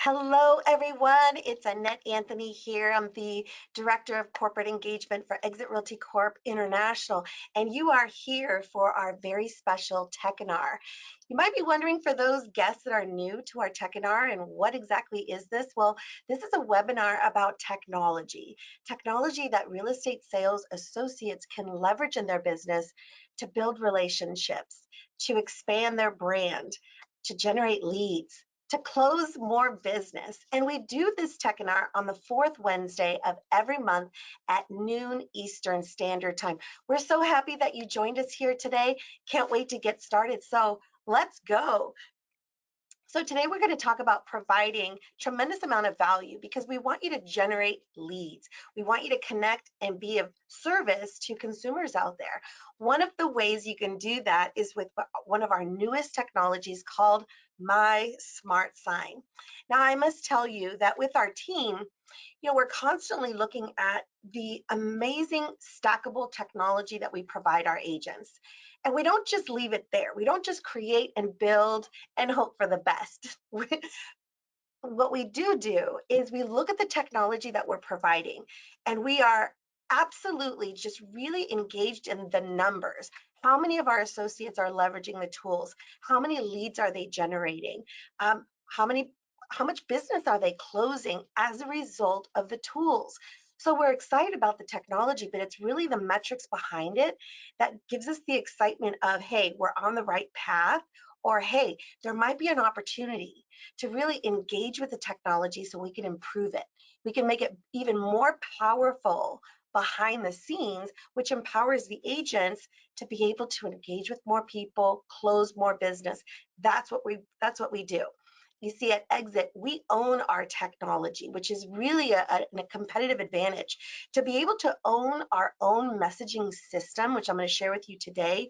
Hello, everyone. It's Annette Anthony here. I'm the Director of Corporate Engagement for Exit Realty Corp International, and you are here for our very special Techinar. You might be wondering for those guests that are new to our Techinar and what exactly is this? Well, this is a webinar about technology that real estate sales associates can leverage in their business to build relationships, to expand their brand, to generate leads, to close more business. And we do this Techinar on the fourth Wednesday of every month at noon Eastern Standard Time. We're so happy that you joined us here today. Can't wait to get started. So let's go. So today we're going to talk about providing tremendous amount of value because we want you to generate leads. We want you to connect and be of service to consumers out there. One of the ways you can do that is with one of our newest technologies called My Smart Sign. Now, I must tell you that with our team, we're constantly looking at the amazing stackable technology that we provide our agents. And we don't just leave it there. We don't just create and build and hope for the best. What we do is we look at the technology that we're providing, and we are absolutely just really engaged in the numbers. How many of our associates are leveraging the tools? How many leads are they generating? How many how much business are they closing as a result of the tools? So we're excited about the technology, but it's really the metrics behind it that gives us the excitement of, hey, we're on the right path, or hey, there might be an opportunity to really engage with the technology so we can improve it. We can make it even more powerful behind the scenes, which empowers the agents to be able to engage with more people, close more business. That's what we do. You see, at Exit, we own our technology, which is really a competitive advantage. To be able to own our own messaging system, which I'm going to share with you today,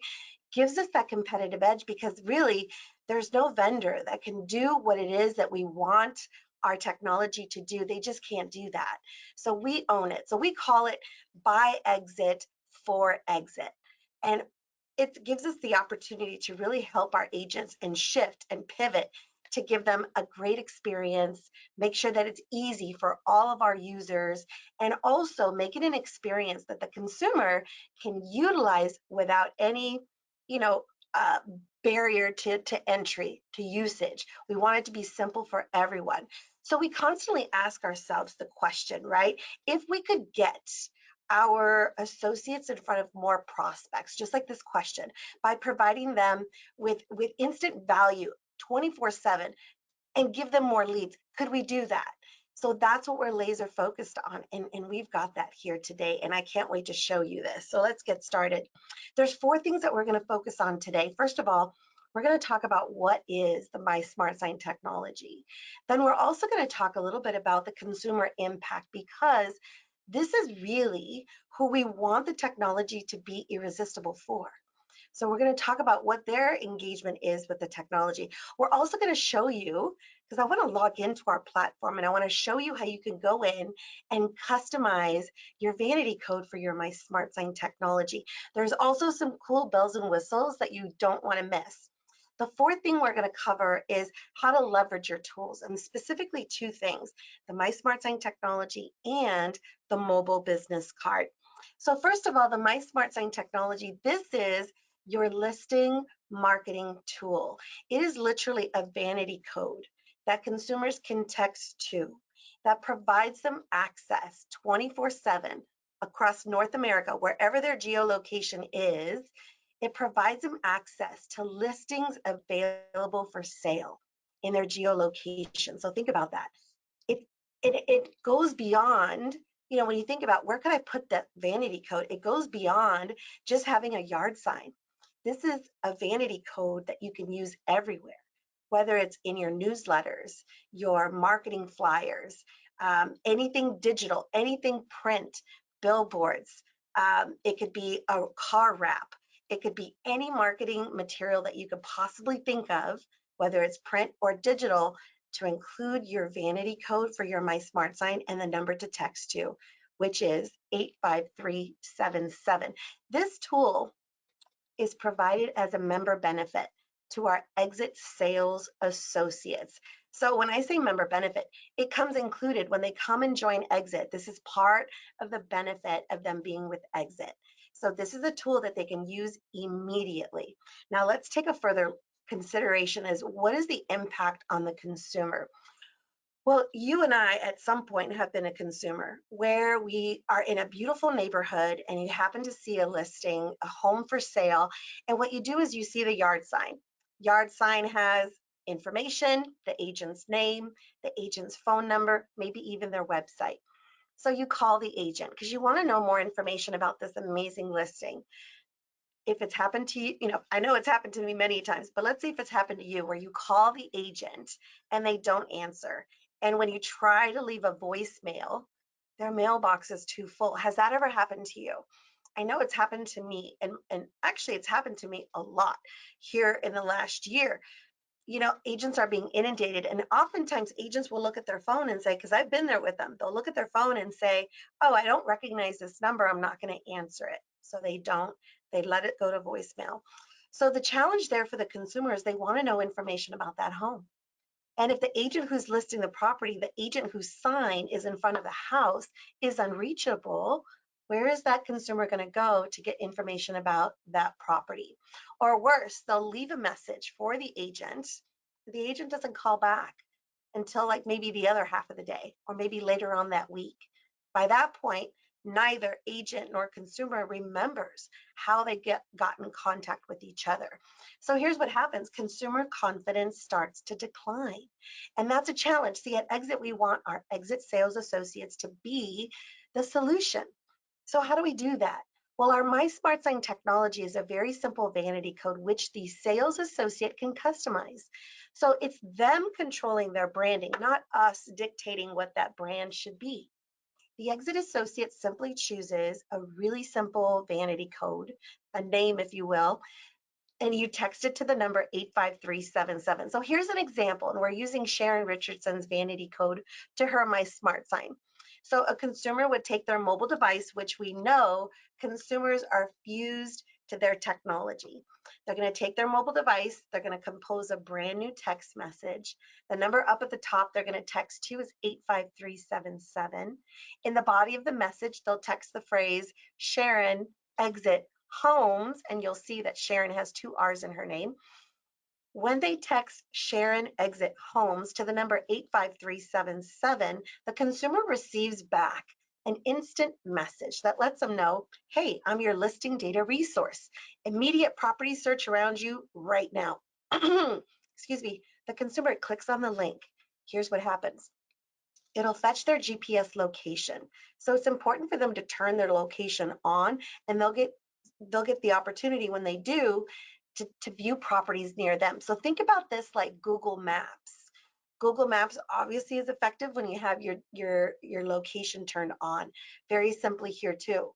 gives us that competitive edge because really there's no vendor that can do what it is that we want our technology to do. They just can't do that. So we own it. So we call it by Exit for Exit. And it gives us the opportunity to really help our agents and shift and pivot to give them a great experience, make sure that it's easy for all of our users, and also make it an experience that the consumer can utilize without any you know, uh, barrier to entry, to usage. We want it to be simple for everyone. So we constantly ask ourselves the question, right? If we could get our associates in front of more prospects, just like this question, by providing them with instant value 24/7 and give them more leads, could we do that? So that's what we're laser focused on. And we've got that here today. And I can't wait to show you this. So let's get started. There's four things that we're going to focus on today. First of all, we're going to talk about what is the My Smart Sign technology. Then we're also going to talk a little bit about the consumer impact because this is really who we want the technology to be irresistible for. So we're going to talk about what their engagement is with the technology. We're also going to show you, because I want to log into our platform and I want to show you how you can go in and customize your vanity code for your My Smart Sign technology. There's also some cool bells and whistles that you don't want to miss. The fourth thing we're going to cover is how to leverage your tools, and specifically two things, the My Smart Sign technology and the mobile business card. So first of all, the My Smart Sign technology, this is your listing marketing tool. It is literally a vanity code that consumers can text to that provides them access 24/7 across North America, wherever their geolocation is. It provides them access to listings available for sale in their geolocation. So think about that. It it goes beyond, when you think about where could I put that vanity code, it goes beyond just having a yard sign. This is a vanity code that you can use everywhere, whether it's in your newsletters, your marketing flyers, anything digital, anything print, billboards. It could be a car wrap. It could be any marketing material that you could possibly think of, whether it's print or digital, to include your vanity code for your My Smart Sign and the number to text to, which is 85377. This tool is provided as a member benefit. to our exit sales associates. So when I say member benefit, it comes included when they come and join Exit. This is part of the benefit of them being with Exit. So this is a tool that they can use immediately. Now let's take a further consideration as what is the impact on the consumer? Well, you and I at some point have been a consumer where we are in a beautiful neighborhood and you happen to see a listing, a home for sale. And what you do is you see the yard sign. Yard sign has information, the agent's name, the agent's phone number, maybe even their website. So you call the agent because you want to know more information about this amazing listing. If it's happened to you, I know it's happened to me many times, but let's see if it's happened to you where you call the agent and they don't answer. And when you try to leave a voicemail, their mailbox is too full. Has that ever happened to you? I know it's happened to me, and actually, it's happened to me a lot here in the last year. Agents are being inundated, and oftentimes agents will look at their phone and say, because I've been there with them, they'll look at their phone and say, oh, I don't recognize this number, I'm not going to answer it. So they don't, they let it go to voicemail. So the challenge there for the consumer is they want to know information about that home. And if the agent who's listing the property, the agent whose sign is in front of the house is unreachable, where is that consumer going to go to get information about that property? Or worse, they'll leave a message for the agent. The agent doesn't call back until like maybe the other half of the day or maybe later on that week. By that point, neither agent nor consumer remembers how they got in contact with each other. So here's what happens. Consumer confidence starts to decline. And that's a challenge. See, at Exit, we want our exit sales associates to be the solution. So how do we do that? Well, our My Smart Sign technology is a very simple vanity code which the sales associate can customize. So it's them controlling their branding, not us dictating what that brand should be. The exit associate simply chooses a really simple vanity code, a name, if you will, and you text it to the number 85377. So here's an example, and we're using Sharon Richardson's vanity code to her My Smart Sign. So a consumer would take their mobile device, which we know consumers are fused to their technology. They're going to take their mobile device, they're going to compose a brand new text message. The number up at the top they're going to text to is 85377. In the body of the message, they'll text the phrase Sharon exit homes, and you'll see that Sharon has two R's in her name. When they text Sharon exit homes to the number 85377, the consumer receives back an instant message that lets them know, hey, I'm your listing data resource. Immediate property search around you right now. Excuse me. The consumer clicks on the link. Here's what happens. It'll fetch their GPS location. So it's important for them to turn their location on, and they'll get the opportunity when they do to view properties near them. So think about this like Google Maps. Google Maps obviously is effective when you have your location turned on. Very simply here too.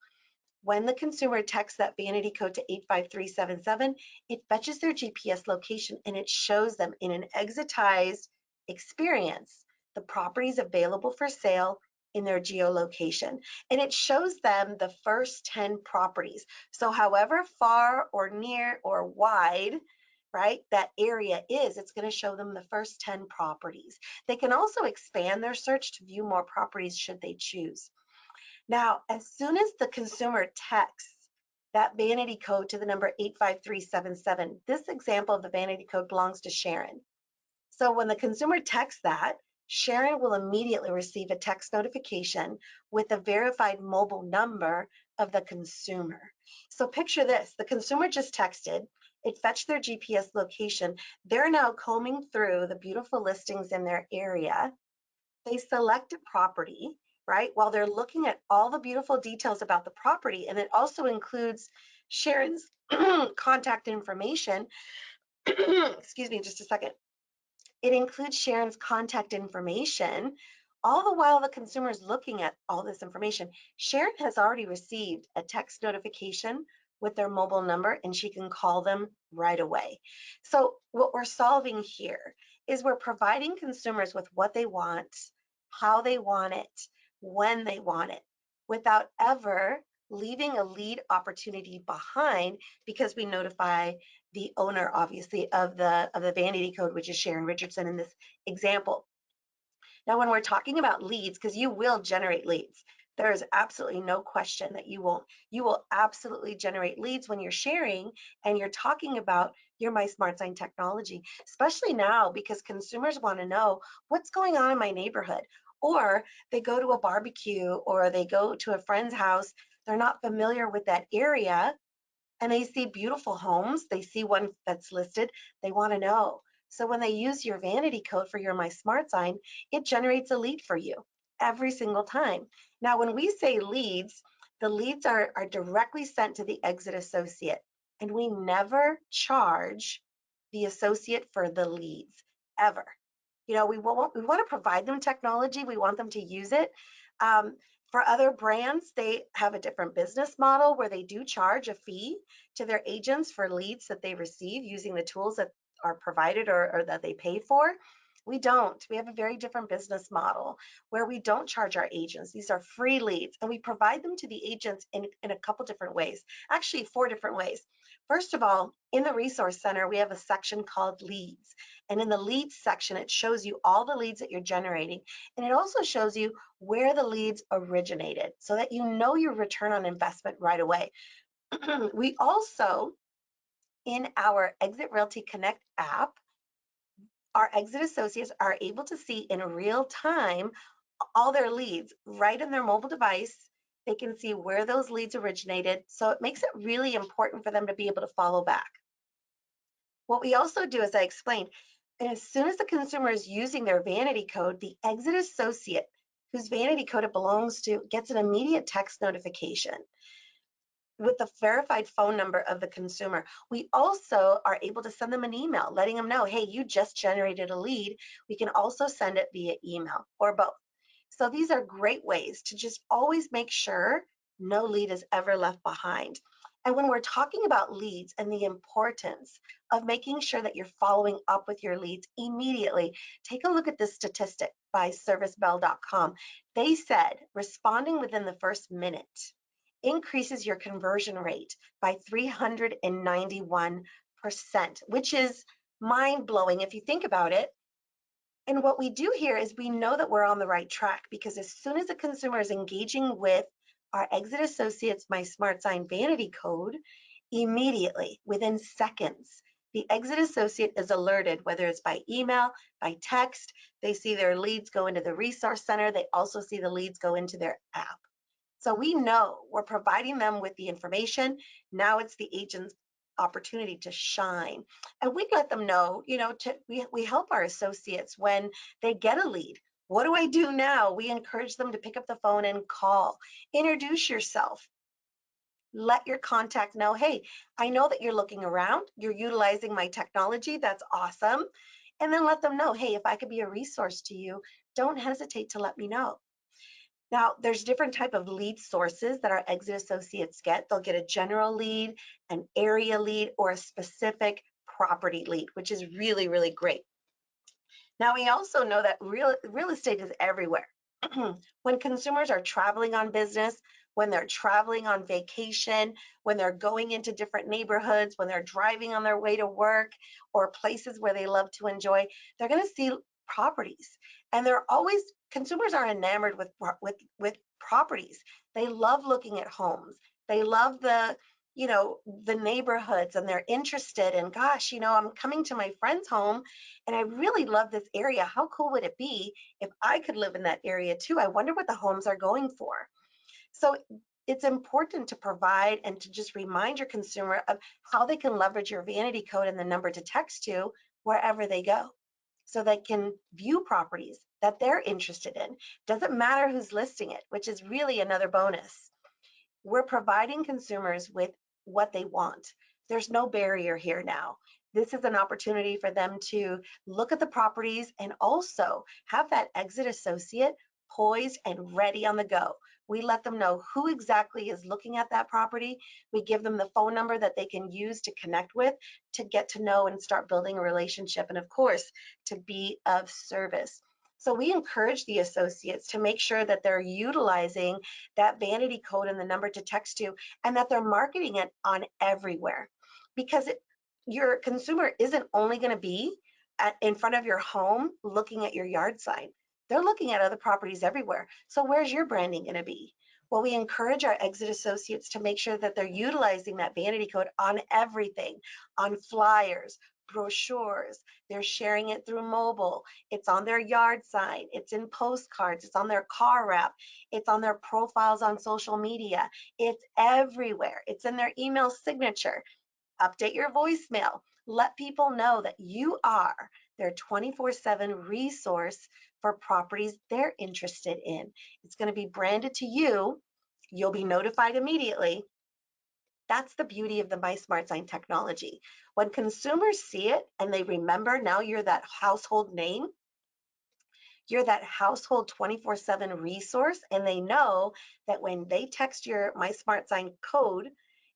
When the consumer texts that vanity code to 85377, it fetches their GPS location and it shows them in an exitized experience the properties available for sale in their geolocation. And it shows them the first 10 properties. So however far or near or wide, right, that area is, it's going to show them the first 10 properties. They can also expand their search to view more properties should they choose. Now, as soon as the consumer texts that vanity code to the number 85377, this example of the vanity code belongs to Sharon. So when the consumer texts that, Sharon will immediately receive a text notification with the verified mobile number of the consumer. So picture this, the consumer just texted, it fetched their GPS location. They're now combing through the beautiful listings in their area. They select a property, right? While they're looking at all the beautiful details about the property, and it also includes Sharon's contact information. Excuse me, just a second. It includes Sharon's contact information. All the while the consumer is looking at all this information, Sharon has already received a text notification with their mobile number and she can call them right away. So what we're solving here is we're providing consumers with what they want, how they want it, when they want it, without ever leaving a lead opportunity behind because we notify the owner, obviously, of the vanity code, which is Sharon Richardson in this example. Now, when we're talking about leads, because you will generate leads, there is absolutely no question that you won't. You will absolutely generate leads when you're sharing and you're talking about your My Smart Sign technology, especially now because consumers want to know what's going on in my neighborhood. Or they go to a barbecue or they go to a friend's house. They're not familiar with that area and they see beautiful homes, they see one that's listed, they want to know. So when they use your vanity code for your My Smart Sign, it generates a lead for you every single time. Now, when we say leads, the leads are directly sent to the exit associate, and we never charge the associate for the leads ever. We want to provide them technology. We want them to use it. Um, for other brands, they have a different business model where they do charge a fee to their agents for leads that they receive using the tools that are provided or that they pay for. We don't. We have a very different business model where we don't charge our agents. These are free leads, and we provide them to the agents in a couple different ways, actually, 4 different ways. First of all, in the Resource Center, we have a section called Leads. And in the Leads section, it shows you all the leads that you're generating. And it also shows you where the leads originated so that you know your return on investment right away. We also, in our Exit Realty Connect app, our exit associates are able to see in real time all their leads right in their mobile device. They can see where those leads originated. So it makes it really important for them to be able to follow back. What we also do, as I explained, as soon as the consumer is using their vanity code, the exit associate whose vanity code it belongs to gets an immediate text notification with the verified phone number of the consumer. We also are able to send them an email letting them know, hey, you just generated a lead. We can also send it via email or both. So these are great ways to just always make sure no lead is ever left behind. And when we're talking about leads and the importance of making sure that you're following up with your leads immediately, take a look at this statistic by servicebell.com. They said responding within the first minute increases your conversion rate by 391%, which is mind blowing if you think about it. And what we do here is we know that we're on the right track because as soon as a consumer is engaging with our exit associates My Smart Sign vanity code, immediately within seconds, the exit associate is alerted, whether it's by email, by text, they see their leads go into the resource center, they also see the leads go into their app. So we know we're providing them with the information. Now it's the agent's opportunity to shine. And we let them know, we help our associates when they get a lead. What do I do now? We encourage them to pick up the phone and call. Introduce yourself. Let your contact know, hey, I know that you're looking around. You're utilizing my technology. That's awesome. And then let them know, hey, if I could be a resource to you, don't hesitate to let me know. Now, there's different type of lead sources that our exit associates get. They'll get a general lead, an area lead, or a specific property lead, which is really, really great. Now, we also know that real estate is everywhere. When consumers are traveling on business, when they're traveling on vacation, when they're going into different neighborhoods, when they're driving on their way to work or places where they love to enjoy, they're going to see properties. And they're always consumers are enamored with properties. They love looking at homes. They love the neighborhoods and they're interested in, gosh, I'm coming to my friend's home and I really love this area. How cool would it be if I could live in that area too? I wonder what the homes are going for. So it's important to provide and to just remind your consumer of how they can leverage your vanity code and the number to text to wherever they go so they can view properties that they're interested in. Doesn't matter who's listing it, which is really another bonus. We're providing consumers with what they want. There's no barrier here now. This is an opportunity for them to look at the properties and also have that exit associate poised and ready on the go. We let them know who exactly is looking at that property. We give them the phone number that they can use to connect with to get to know and start building a relationship. And of course, to be of service. So we encourage the associates to make sure that they're utilizing that vanity code and the number to text to, and that they're marketing it on everywhere. Because your consumer isn't only going to be in front of your home looking at your yard sign. They're looking at other properties everywhere. So where's your branding going to be? Well, we encourage our exit associates to make sure that they're utilizing that vanity code on everything, on flyers, brochures. They're sharing it through mobile. It's on their yard sign. It's in postcards. It's on their car wrap. It's on their profiles on social media. It's everywhere. It's in their email signature. Update your voicemail. Let people know that you are their 24/7 resource for properties they're interested in. It's going to be branded to you. You'll be notified immediately. That's the beauty of the My Smart Sign technology. When consumers see it and they remember now you're that household name, you're that household 24/7 resource, and they know that when they text your My Smart Sign code,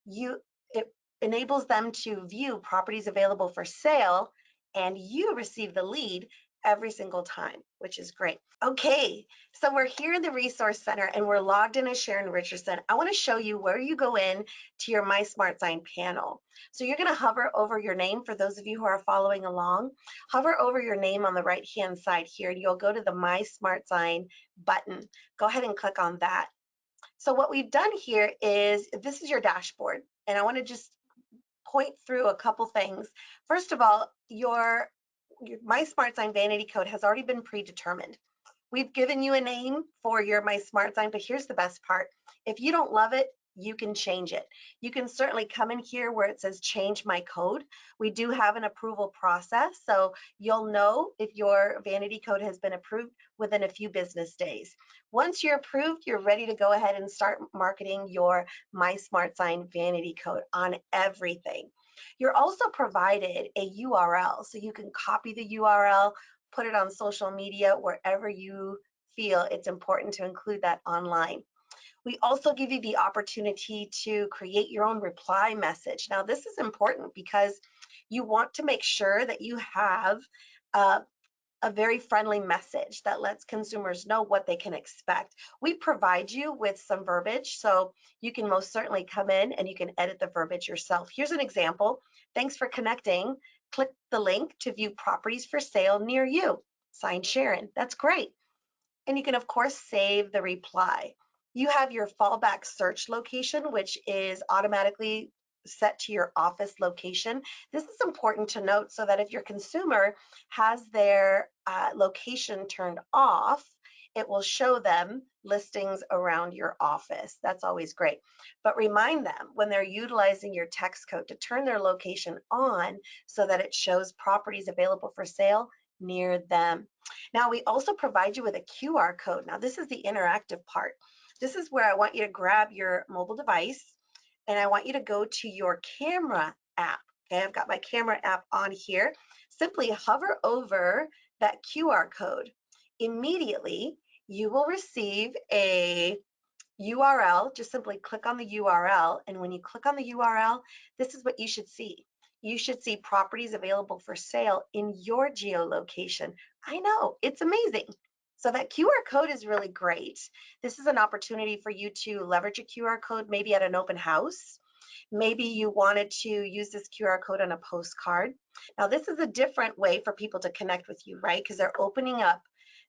it enables them to view properties available for sale, and you receive the lead every single time, which is great. Okay, so we're here in the Resource Center and we're logged in as Sharon Richardson. I want to show you where you go in to your My Smart Sign panel. So you're going to hover over your name for those of you who are following along. Hover over your name on the right-hand side here, and you'll go to the My Smart Sign button. Go ahead and click on that. So what we've done here is, this is your dashboard, and I want to just point through a couple things. First of all, your My Smart Sign vanity code has already been predetermined. We've given you a name for your My Smart Sign, but here's the best part. If you don't love it, you can change it. You can certainly come in here where it says change my code. We do have an approval process, so you'll know if your vanity code has been approved within a few business days. Once you're approved, you're ready to go ahead and start marketing your My Smart Sign vanity code on everything. You're also provided a URL, so you can copy the URL, put it on social media, wherever you feel it's important to include that online. We also give you the opportunity to create your own reply message. Now, this is important because you want to make sure that you have uh, a very friendly message that lets consumers know what they can expect. We provide you with some verbiage, so you can most certainly come in and you can edit the verbiage yourself. Here's an example. Thanks for connecting. Click the link to view properties for sale near you. Signed, Sharon. That's great. And you can, of course, save the reply. You have your fallback search location, which is automatically set to your office location. This is important to note so that if your consumer has their location turned off, it will show them listings around your office. That's always great. But remind them when they're utilizing your text code to turn their location on so that it shows properties available for sale near them. Now, we also provide you with a QR code. Now, this is the interactive part. This is where I want you to grab your mobile device and I want you to go to your camera app. Okay, I've got my camera app on here. Simply hover over that QR code. Immediately, you will receive a URL. Just simply click on the URL. And when you click on the URL, this is what you should see. You should see properties available for sale in your geolocation. I know, it's amazing. So that QR code is really great. This is an opportunity for you to leverage a QR code maybe at an open house. Maybe you wanted to use this QR code on a postcard. Now, this is a different way for people to connect with you, right? Because they're opening up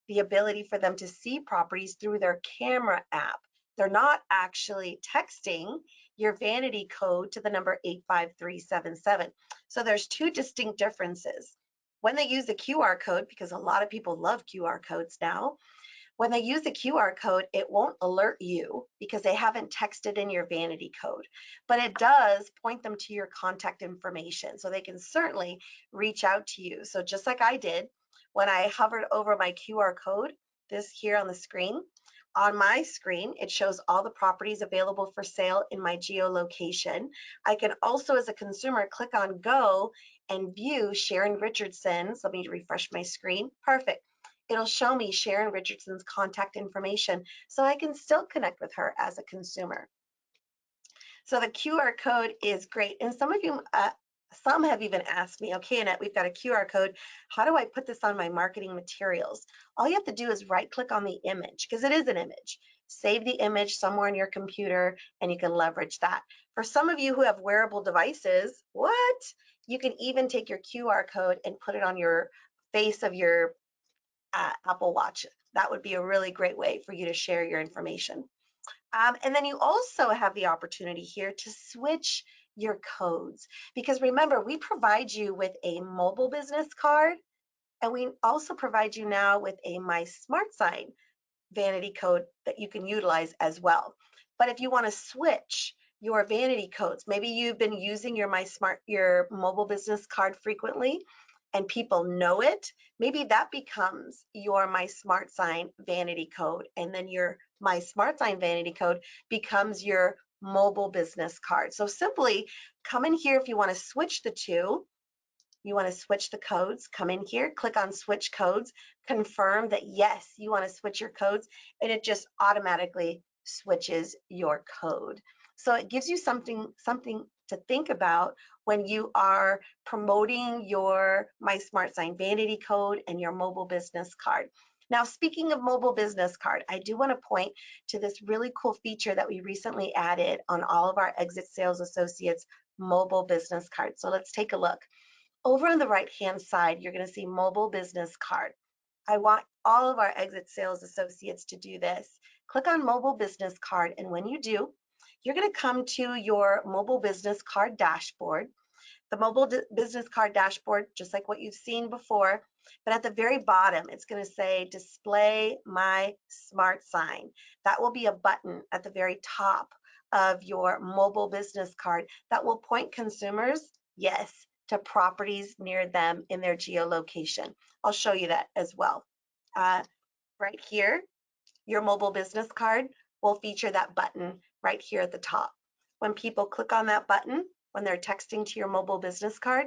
the ability for them to see properties through their camera app. They're not actually texting your vanity code to the number 85377. So there's two distinct differences. When they use the QR code, because a lot of people love QR codes now, when they use the QR code, it won't alert you because they haven't texted in your vanity code, but it does point them to your contact information. So they can certainly reach out to you. So just like I did, when I hovered over my QR code, this here on the screen, on my screen, it shows all the properties available for sale in my geolocation. I can also, as a consumer, click on go and view Sharon Richardson's. Let me refresh my screen. Perfect. It'll show me Sharon Richardson's contact information so I can still connect with her as a consumer. So the QR code is great. And some of you, some have even asked me, okay, Annette, we've got a QR code. How do I put this on my marketing materials? All you have to do is right click on the image, because it is an image. Save the image somewhere on your computer and you can leverage that. For some of you who have wearable devices, what? You can even take your QR code and put it on your face of your Apple Watch. That would be a really great way for you to share your information. And then you also have the opportunity here to switch your codes, because remember, we provide you with a mobile business card, and we also provide you now with a My Smart Sign vanity code that you can utilize as well. But if you want to switch your vanity codes, maybe you've been using your mobile business card frequently and people know it, maybe that becomes your My Smart Sign vanity code, and then your My Smart Sign vanity code becomes your mobile business card. So simply come in here if you want to switch the two. You want to switch the codes, come in here, click on switch codes, confirm that yes, you want to switch your codes, and it just automatically switches your code. So it gives you something to think about when you are promoting your My Smart Sign vanity code and your mobile business card. Now, speaking of mobile business card, I do want to point to this really cool feature that we recently added on all of our Exit Sales Associates mobile business cards. So let's take a look. Over on the right-hand side, you're going to see mobile business card. I want all of our Exit Sales Associates to do this. Click on mobile business card, and when you do, you're going to come to your mobile business card dashboard. The mobile business card dashboard, just like what you've seen before, but at the very bottom, it's going to say display my smart sign. That will be a button at the very top of your mobile business card that will point consumers, yes, to properties near them in their geolocation. I'll show you that as well. Right here, your mobile business card will feature that button right here at the top. When people click on that button, when they're texting to your mobile business card,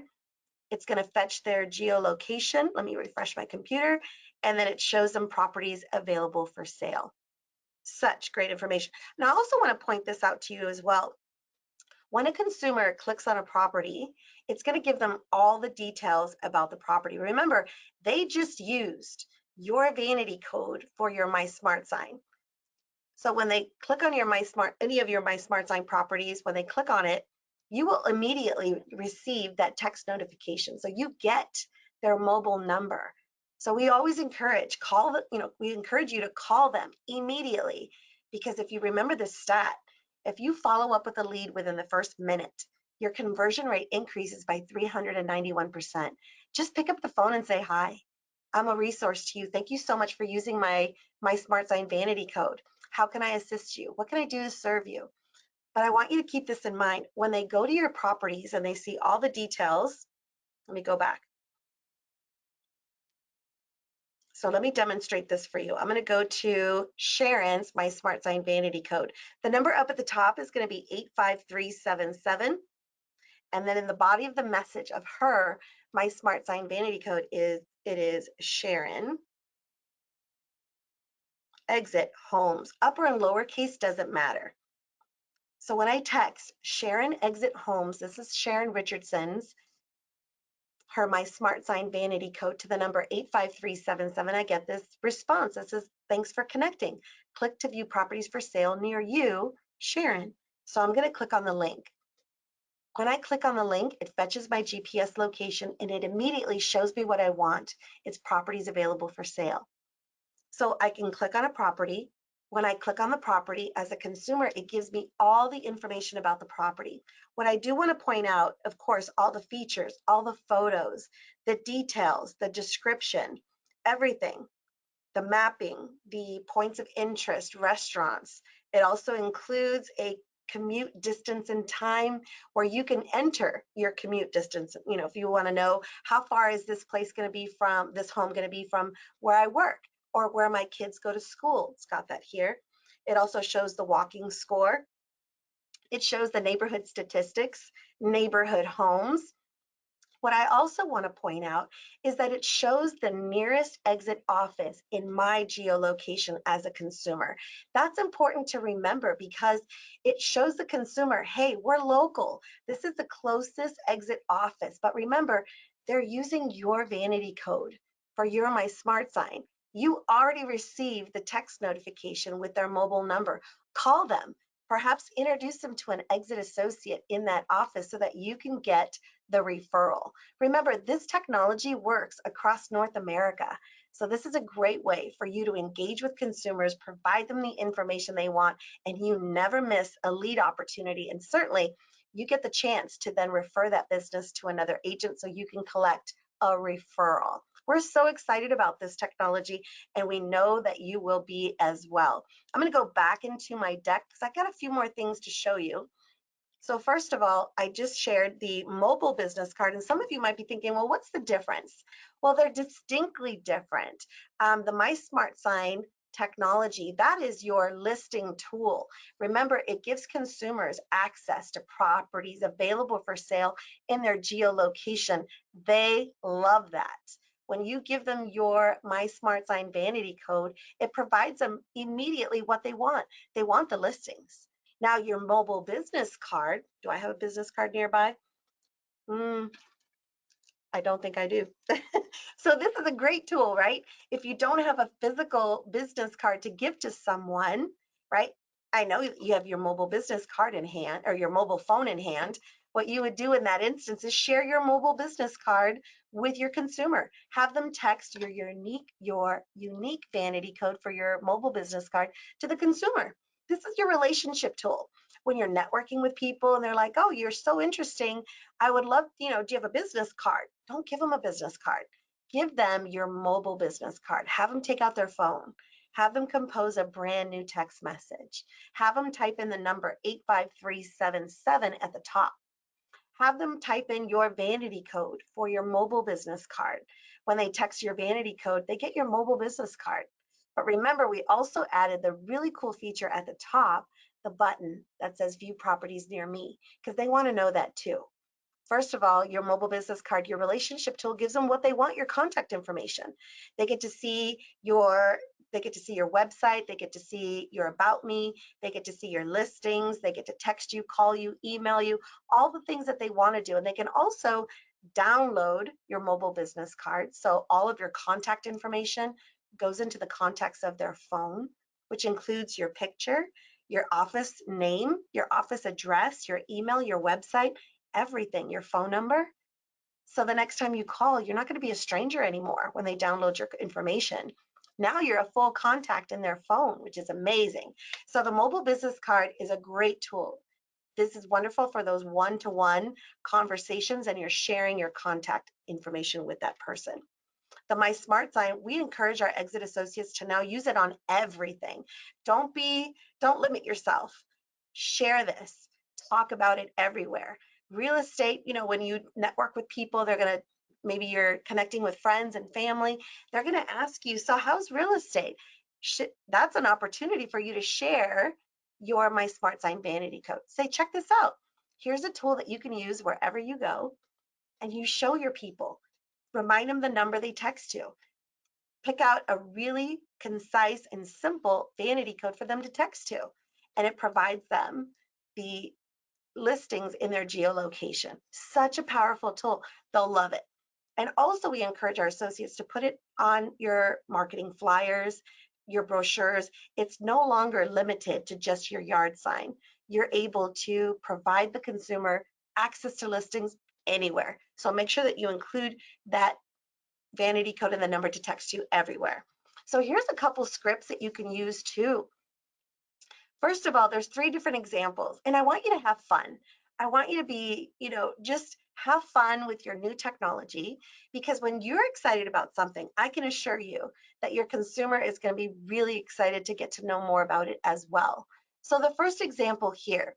it's going to fetch their geolocation. Let me refresh my computer. And then it shows them properties available for sale. Such great information. And I also want to point this out to you as well. When a consumer clicks on a property, it's going to give them all the details about the property. Remember, they just used your vanity code for your My Smart Sign. So when they click on any of your My Smart Sign properties, when they click on it, you will immediately receive that text notification. So you get their mobile number. So we always encourage we encourage you to call them immediately, because if you remember this stat, if you follow up with a lead within the first minute, your conversion rate increases by 391%. Just pick up the phone and say, hi, I'm a resource to you. Thank you so much for using my Smart Sign vanity code. How can I assist you? What can I do to serve you? But I want you to keep this in mind. When they go to your properties and they see all the details, let me go back. So let me demonstrate this for you. I'm going to go to Sharon's My Smart Sign vanity code. The number up at the top is going to be 85377. And then in the body of the message of her My Smart Sign vanity code is Sharon. Exit homes. Upper and lowercase doesn't matter. So when I text Sharon exit homes, this is Sharon Richardson's, her My Smart Sign vanity code to the number 85377, I get this response that says, thanks for connecting. Click to view properties for sale near you, Sharon. So I'm going to click on the link. When I click on the link, it fetches my GPS location and it immediately shows me what I want. It's properties available for sale. So I can click on a property. When I click on the property as a consumer, it gives me all the information about the property. What I do want to point out, of course, all the features, all the photos, the details, the description, everything, the mapping, the points of interest, restaurants. It also includes a commute distance and time where you can enter your commute distance. If you want to know how far is this home going to be from where I work, or where my kids go to school. It's got that here. It also shows the walking score. It shows the neighborhood statistics, neighborhood homes. What I also want to point out is that it shows the nearest exit office in my geolocation as a consumer. That's important to remember because it shows the consumer, hey, we're local. This is the closest exit office. But remember, they're using your vanity code for your My Smart Sign. You already received the text notification with their mobile number. Call them. Perhaps introduce them to an exit associate in that office so that you can get the referral. Remember, this technology works across North America. So this is a great way for you to engage with consumers, provide them the information they want, and you never miss a lead opportunity. And certainly you get the chance to then refer that business to another agent so you can collect a referral. We're so excited about this technology, and we know that you will be as well. I'm going to go back into my deck because I got a few more things to show you. So first of all, I just shared the mobile business card, and some of you might be thinking, well, what's the difference? Well, they're distinctly different. The My Smart Sign technology, that is your listing tool. Remember, it gives consumers access to properties available for sale in their geolocation. They love that. When you give them your My Smart Sign vanity code, it provides them immediately what they want. They want the listings. Now, your mobile business card, do I have a business card nearby? I don't think I do. So this is a great tool, right? If you don't have a physical business card to give to someone, right? I know you have your mobile business card in hand or your mobile phone in hand. What you would do in that instance is share your mobile business card with your consumer. Have them text your unique vanity code for your mobile business card to the consumer. This is your relationship tool. When you're networking with people and they're like, "Oh, you're so interesting. I would love, do you have a business card?" Don't give them a business card. Give them your mobile business card. Have them take out their phone. Have them compose a brand new text message. Have them type in the number 85377 at the top. Have them type in your vanity code for your mobile business card. When they text your vanity code, they get your mobile business card. But remember, we also added the really cool feature at the top, the button that says view properties near me, because they want to know that too. First of all, your mobile business card, your relationship tool gives them what they want, your contact information. They get to see your website, they get to see your about me, they get to see your listings, they get to text you, call you, email you, all the things that they want to do. And they can also download your mobile business card. So all of your contact information goes into the contacts of their phone, which includes your picture, your office name, your office address, your email, your website, everything, your phone number. So the next time you call, you're not going to be a stranger anymore when they download your information. Now you're a full contact in their phone, which is amazing. So the mobile business card is a great tool. This is wonderful for those one-to-one conversations and you're sharing your contact information with that person. The My Smart Sign, we encourage our exit associates to now use it on everything. Don't limit yourself. Share this. Talk about it everywhere. Real estate, when you network with people, maybe you're connecting with friends and family, they're going to ask you, so how's real estate? That's an opportunity for you to share your My Smart Sign vanity code. Say, check this out. Here's a tool that you can use wherever you go, and you show your people. Remind them the number they text to. Pick out a really concise and simple vanity code for them to text to, and it provides them the listings in their geolocation. Such a powerful tool. They'll love it. And also, we encourage our associates to put it on your marketing flyers, your brochures. It's no longer limited to just your yard sign. You're able to provide the consumer access to listings anywhere. So make sure that you include that vanity code and the number to text you everywhere. So here's a couple scripts that you can use too. First of all, there's 3 different examples, and I want you to have fun. I want you to be, just have fun with your new technology, because when you're excited about something, I can assure you that your consumer is going to be really excited to get to know more about it as well. So the first example here,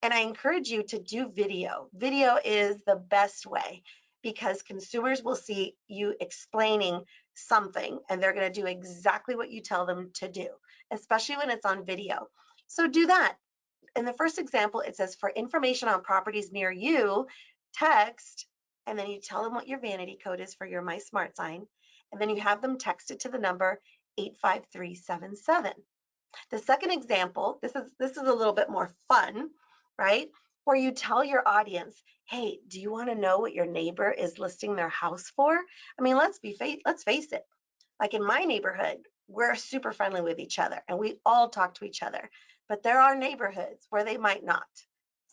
and I encourage you to do video. Video is the best way because consumers will see you explaining something and they're going to do exactly what you tell them to do, especially when it's on video. So do that. In the first example, it says, for information on properties near you, text, and then you tell them what your vanity code is for your My Smart Sign, and then you have them text it to the number 85377. The second example, this is a little bit more fun, right? Where you tell your audience, hey, do you want to know what your neighbor is listing their house for? I mean, let's face it. Like in my neighborhood, we're super friendly with each other and we all talk to each other. But there are neighborhoods where they might not.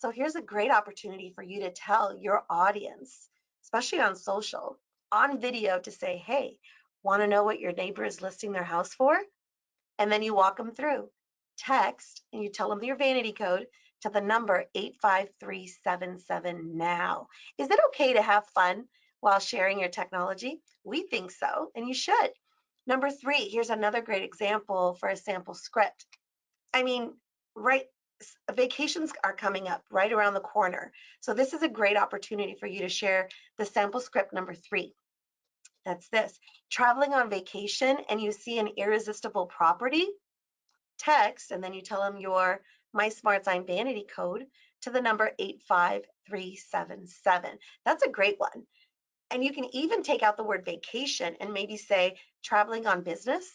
So here's a great opportunity for you to tell your audience, especially on social, on video, to say, hey, want to know what your neighbor is listing their house for? And then you walk them through. Text and you tell them your vanity code to the number 85377 now. Is it okay to have fun while sharing your technology? We think so, and you should. Number three, here's another great example for a sample script. I mean, right, vacations are coming up right around the corner. So this is a great opportunity for you to share the sample script number three. That's this. Traveling on vacation and you see an irresistible property, text, and then you tell them your My Smart Sign vanity code to the number 85377. That's a great one. And you can even take out the word vacation and maybe say traveling on business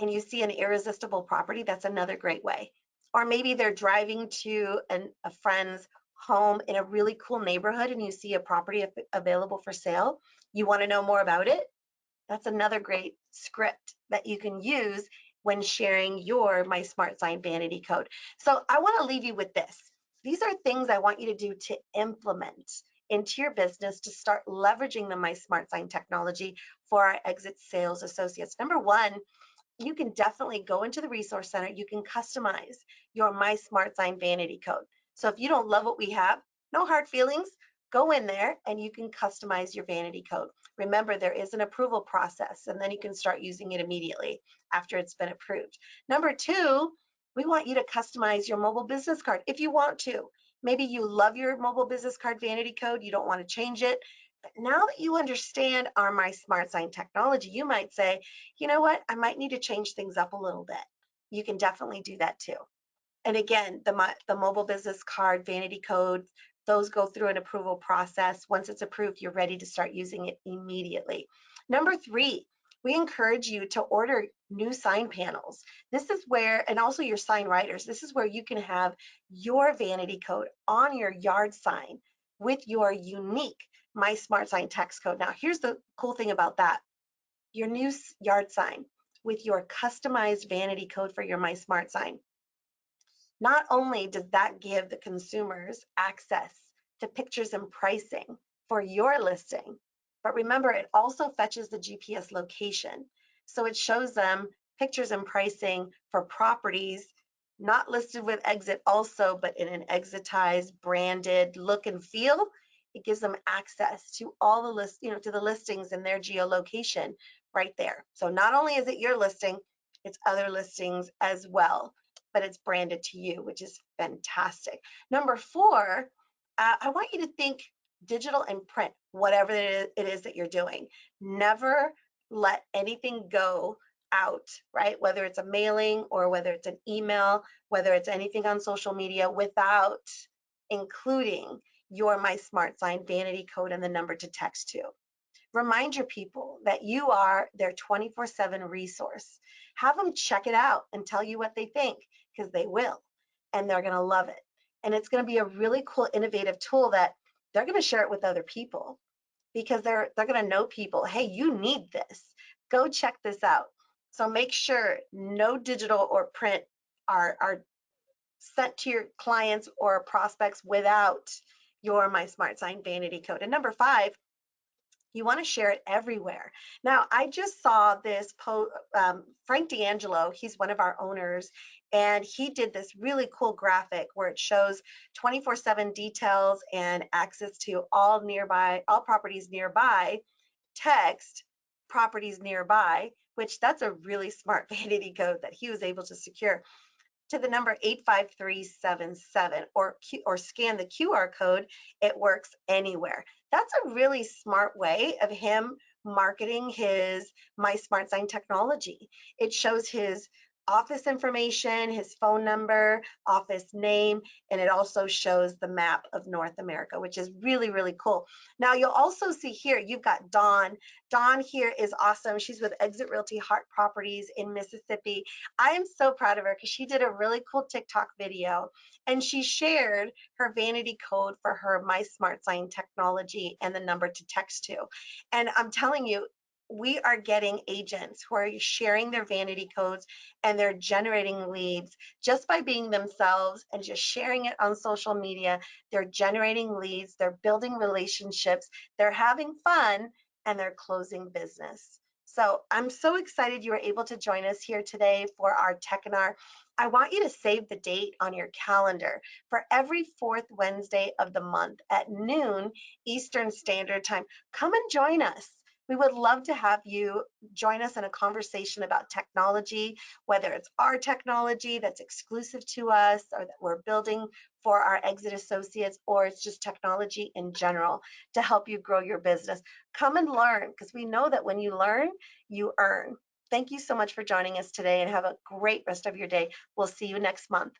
and you see an irresistible property. That's another great way. Or maybe they're driving to a friend's home in a really cool neighborhood and you see a property available for sale. You want to know more about it? That's another great script that you can use when sharing your My Smart Sign vanity code. So I want to leave you with this. These are things I want you to do to implement into your business to start leveraging the My Smart Sign technology for our exit sales associates. Number one, you can definitely go into the resource center. You can customize your My Smart Sign vanity code. So if you don't love what we have, no hard feelings. Go in there and you can customize your vanity code. Remember, there is an approval process, and then you can start using it immediately after it's been approved. Number two, we want you to customize your mobile business card if you want to. Maybe you love your mobile business card vanity code, you don't want to change it. But now that you understand our My Smart Sign technology, you might say, you know what, I might need to change things up a little bit. You can definitely do that too. And again, the mobile business card vanity codes, those go through an approval process. Once it's approved, you're ready to start using it immediately. Number three, we encourage you to order new sign panels. This is where, and also your sign writers, this is where you can have your vanity code on your yard sign with your unique My Smart Sign text code. Now, here's the cool thing about that. Your new yard sign with your customized vanity code for your My Smart Sign. Not only does that give the consumers access to pictures and pricing for your listing, but remember, it also fetches the GPS location. So it shows them pictures and pricing for properties not listed with exit also, but in an exitized, branded look and feel. It gives them access to all the to the listings and their geolocation right there. So not only is it your listing, it's other listings as well, but it's branded to you, which is fantastic. Number four, I want you to think digital and print, whatever it is that you're doing. Never let anything go out, right? Whether it's a mailing or whether it's an email, whether it's anything on social media, without including your My Smart Sign vanity code and the number to text to. Remind your people that you are their 24/7 resource. Have them check it out and tell you what they think, because they will, and they're going to love it. And it's going to be a really cool, innovative tool that they're going to share it with other people, because they're going to know people. Hey, you need this. Go check this out. So make sure no digital or print are sent to your clients or prospects without your My Smart Sign vanity code. And number five, you want to share it everywhere. Now, I just saw this Frank D'Angelo, he's one of our owners, and he did this really cool graphic where it shows 24/7 details and access to all properties nearby, text properties nearby, which that's a really smart vanity code that he was able to secure to the number 85377, or scan the QR code. It works anywhere. That's a really smart way of him marketing his My Smart Sign technology. It shows his office information, his phone number, office name, and it also shows the map of North America, which is really, really cool. Now you'll also see here, you've got Dawn. Dawn here is awesome. She's with Exit Realty Heart Properties in Mississippi. I am so proud of her because she did a really cool TikTok video and she shared her vanity code for her My Smart Sign technology and the number to text to. And I'm telling you, we are getting agents who are sharing their vanity codes and they're generating leads just by being themselves and just sharing it on social media. They're generating leads, they're building relationships, they're having fun, and they're closing business. So I'm so excited you were able to join us here today for our Techinar. I want you to save the date on your calendar for every fourth Wednesday of the month at noon Eastern Standard Time. Come and join us. We would love to have you join us in a conversation about technology, whether it's our technology that's exclusive to us or that we're building for our exit associates, or it's just technology in general to help you grow your business. Come and learn, because we know that when you learn, you earn. Thank you so much for joining us today and have a great rest of your day. We'll see you next month.